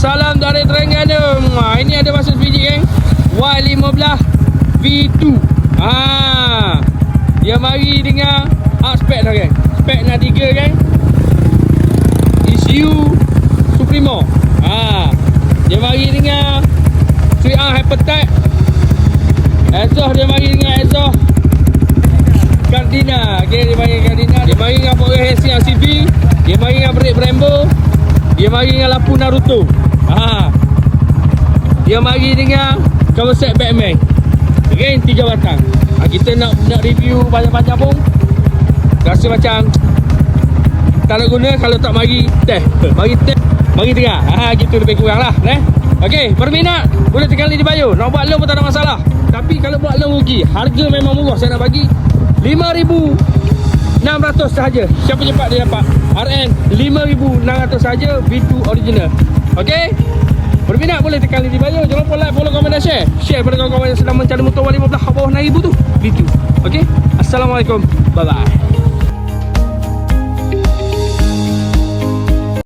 salam dari Terengganu. Ini ada masuk sebiji geng, Y15 V2. Dia mari dengan spek dah geng. Spek nak 3 geng. ECU Supremo. Dia mari dengan 3R Hypertype. Exhaust dia mari dengan exhaust Gardena. Okay, dia mari dengan Gardena. Dia mari dengan power racing RCB. Dia mari dengan brake Brembo. Dia mari dengan lampu Naruto. Dia mari dengan cover set Batman. Okay, 3 batang. Kita nak review banyak-banyak pun rasa macam tak nak guna kalau tak mari test. Mari test, mari tengah. Gitu lebih kurang lah. Okay, berminat boleh tekan link di bio. Nak buat loan pun tak ada masalah. Tapi kalau buat loan rugi. Harga memang murah. Saya nak bagi 5,600 sahaja. Siapa cepat dia dapat RN 5,600 sahaja, V2 original. Okay, berminat boleh tekan link di bio. Jangan lupa like, follow, komen dan share. Share pada kawan-kawan yang sedang mencari motor Y15 bawah 6,000 tu, V2. Okay, Assalamualaikum, bye bye.